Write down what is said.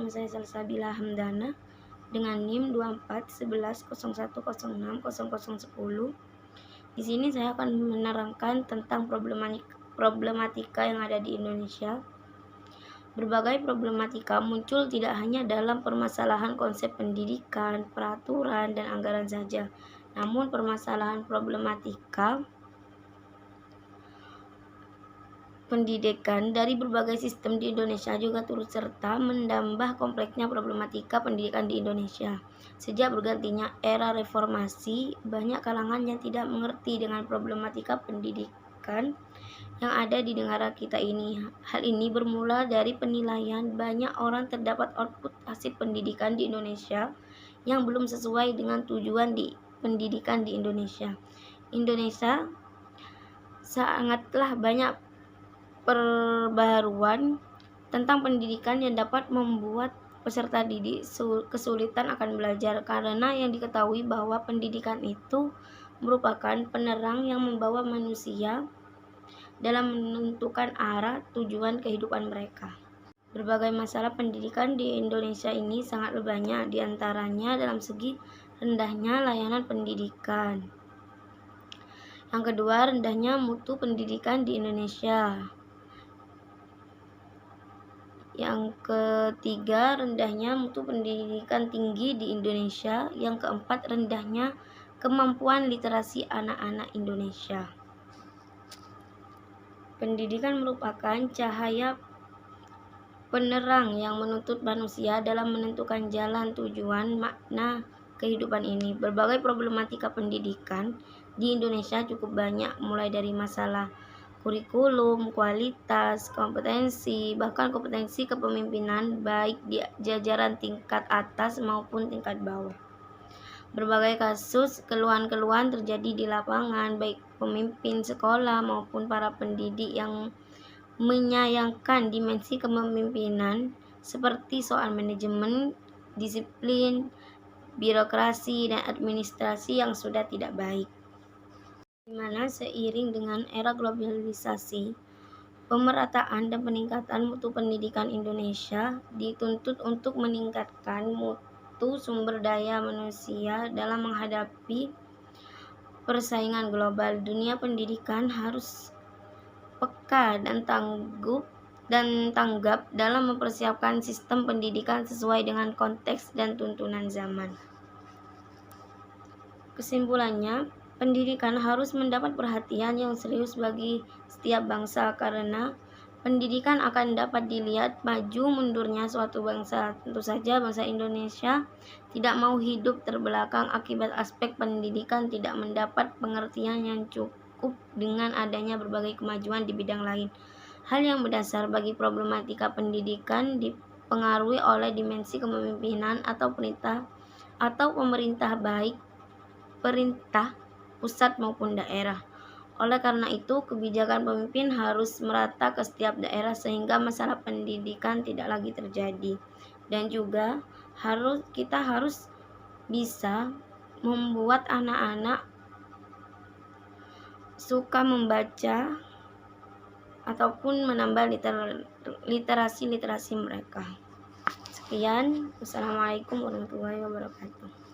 Nama saya Salsabila Hamdana dengan NIM 241101060010. Di sini saya akan menerangkan tentang problematika yang ada di Indonesia. Berbagai problematika muncul tidak hanya dalam permasalahan konsep pendidikan, peraturan, dan anggaran saja, namun permasalahan problematika pendidikan dari berbagai sistem di Indonesia juga turut serta menambah kompleksnya problematika pendidikan di Indonesia. Sejak bergantinya era reformasi, banyak kalangan yang tidak mengerti dengan problematika pendidikan yang ada di negara kita ini. Hal ini bermula dari penilaian banyak orang terdapat output hasil pendidikan di Indonesia yang belum sesuai dengan tujuan di pendidikan di Indonesia. Indonesia sangatlah banyak perbaruan tentang pendidikan yang dapat membuat peserta didik kesulitan akan belajar, karena yang diketahui bahwa pendidikan itu merupakan penerang yang membawa manusia dalam menentukan arah tujuan kehidupan mereka. Berbagai masalah pendidikan di Indonesia ini sangat banyak, diantaranya dalam segi rendahnya layanan pendidikan. Yang kedua, rendahnya mutu pendidikan di Indonesia. Yang ketiga, rendahnya mutu pendidikan tinggi di Indonesia. Yang keempat, rendahnya kemampuan literasi anak-anak Indonesia. Pendidikan merupakan cahaya penerang yang menuntut manusia dalam menentukan jalan, tujuan, makna kehidupan ini. Berbagai problematika pendidikan di Indonesia cukup banyak, mulai dari masalah kurikulum, kualitas, kompetensi, bahkan kompetensi kepemimpinan baik di jajaran tingkat atas maupun tingkat bawah. Berbagai kasus keluhan-keluhan terjadi di lapangan, baik pemimpin sekolah maupun para pendidik yang menyayangkan dimensi kepemimpinan seperti soal manajemen, disiplin, birokrasi, dan administrasi yang sudah tidak baik. Di mana seiring dengan era globalisasi, pemerataan dan peningkatan mutu pendidikan Indonesia dituntut untuk meningkatkan mutu sumber daya manusia dalam menghadapi persaingan global. Dunia pendidikan harus peka dan tanggap dalam mempersiapkan sistem pendidikan sesuai dengan konteks dan tuntunan zaman. Kesimpulannya, pendidikan harus mendapat perhatian yang serius bagi setiap bangsa, karena pendidikan akan dapat dilihat maju mundurnya suatu bangsa. Tentu saja bangsa Indonesia tidak mau hidup terbelakang akibat aspek pendidikan tidak mendapat pengertian yang cukup dengan adanya berbagai kemajuan di bidang lain. Hal yang mendasar bagi problematika pendidikan dipengaruhi oleh dimensi kepemimpinan atau pemerintah baik perintah pusat maupun daerah. Oleh karena itu, kebijakan pemimpin harus merata ke setiap daerah sehingga masalah pendidikan tidak lagi terjadi. Dan juga kita harus bisa membuat anak-anak suka membaca ataupun menambah literasi mereka. Sekian, wassalamualaikum warahmatullahi wabarakatuh.